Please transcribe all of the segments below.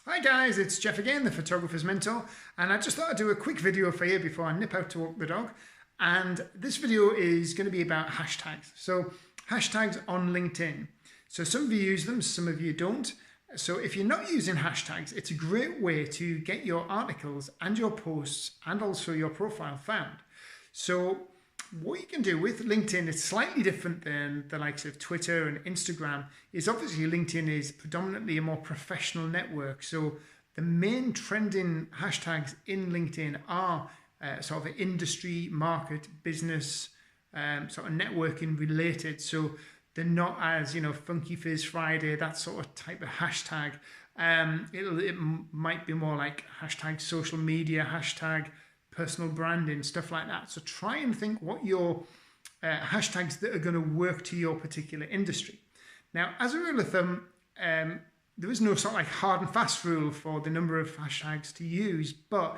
Hi guys, it's Jeff again, the Photographer's Mentor, and I just thought I'd do a quick video for you before I nip out to walk the dog. And this video is going to be about hashtags. So hashtags on LinkedIn. So some of you use them, some of you don't. So if you're not using hashtags, it's a great way to get your articles and your posts and also your profile found. So what you can do with LinkedIn, it's slightly different than the likes of Twitter and Instagram, is obviously LinkedIn is predominantly a more professional network. So the main trending hashtags in LinkedIn are sort of industry, market, business, sort of networking related. So they're not as, Funky Fizz Friday, that sort of type of hashtag. It might be more like hashtag social media, hashtag personal branding, stuff like that. So try and think what your hashtags that are going to work to your particular industry. Now, as a rule of thumb, there is no sort of like hard and fast rule for the number of hashtags to use, but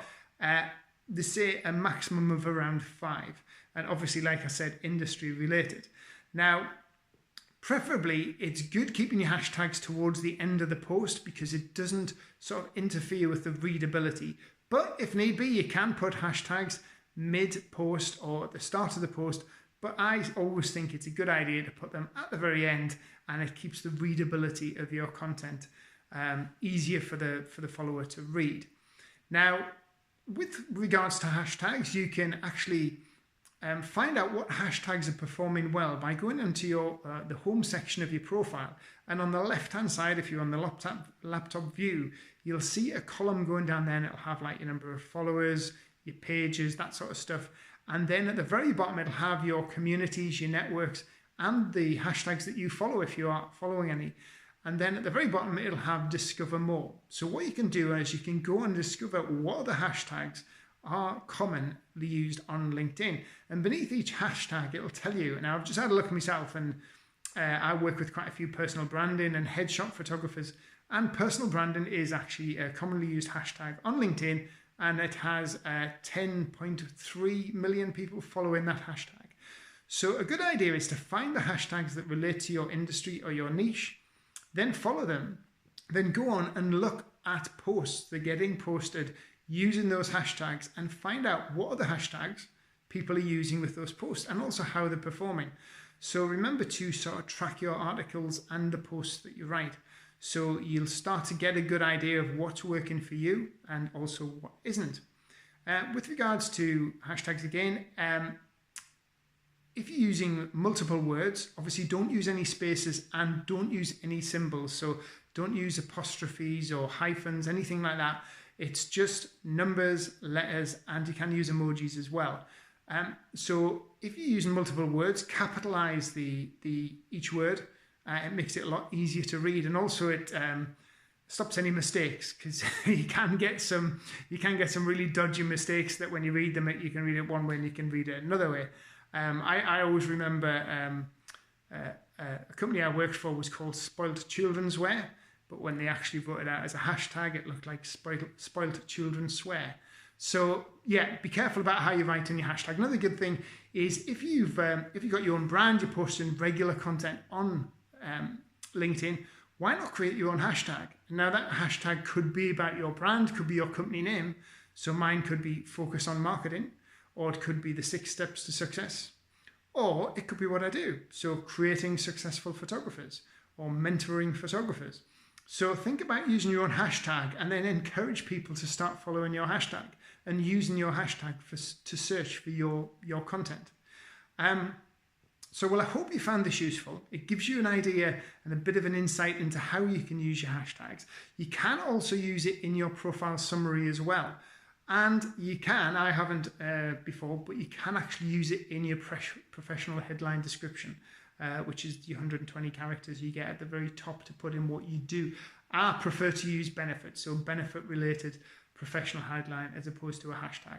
they say a maximum of around 5. And obviously, like I said, industry related. Now, preferably, it's good keeping your hashtags towards the end of the post because it doesn't sort of interfere with the readability. But if need be, you can put hashtags mid-post or at the start of the post. But I always think it's a good idea to put them at the very end, and it keeps the readability of your content easier for the follower to read. Now, with regards to hashtags, you can actually find out what hashtags are performing well by going into your the home section of your profile, and on the left hand side, if you're on the laptop view, you'll see a column going down there, and it'll have like your number of followers, your pages, that sort of stuff. And then at the very bottom, it'll have your communities, your networks, and the hashtags that you follow if you are following any. And then at the very bottom, it'll have discover more. So what you can do is you can go and discover what other hashtags are commonly used on LinkedIn. And beneath each hashtag, it'll tell you. Now, I've just had a look at myself, and I work with quite a few personal branding and headshot photographers. And personal branding is actually a commonly used hashtag on LinkedIn, and it has 10.3 million people following that hashtag. So a good idea is to find the hashtags that relate to your industry or your niche, then follow them, then go on and look at posts that are getting posted using those hashtags and find out what other hashtags people are using with those posts and also how they're performing. So remember to sort of track your articles and the posts that you write. So you'll start to get a good idea of what's working for you and also what isn't. With regards to hashtags again, if you're using multiple words, obviously don't use any spaces and don't use any symbols. So don't use apostrophes or hyphens, anything like that. It's just numbers, letters, and you can use emojis as well. So if you're using multiple words, capitalize each word. It makes it a lot easier to read, and also it stops any mistakes, because you can get some really dodgy mistakes that when you read them, you can read it one way and you can read it another way. I always remember a company I worked for was called Spoilt Children's Wear, but when they actually wrote it out as a hashtag, it looked like Spoilt Children Swear. So yeah, be careful about how you write in your hashtag. Another good thing is if you've got your own brand, you're posting regular content on LinkedIn, why not create your own hashtag? Now that hashtag could be about your brand, could be your company name. So mine could be focus on marketing, or it could be the 6 steps to success, or it could be what I do. So creating successful photographers or mentoring photographers. So think about using your own hashtag and then encourage people to start following your hashtag and using your hashtag to search for your content. Well, I hope you found this useful. It gives you an idea and a bit of an insight into how you can use your hashtags. You can also use it in your profile summary as well. And you can, I haven't before, but you can actually use it in your professional headline description, which is the 120 characters you get at the very top to put in what you do. I prefer to use benefit, so benefit related professional headline as opposed to a hashtag.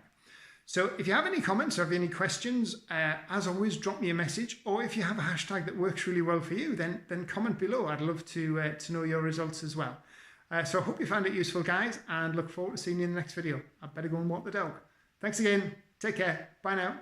So if you have any comments or have any questions, as always, drop me a message. Or if you have a hashtag that works really well for you, then comment below. I'd love to know your results as well. So I hope you found it useful, guys, and look forward to seeing you in the next video. I better go and walk the dog. Thanks again. Take care. Bye now.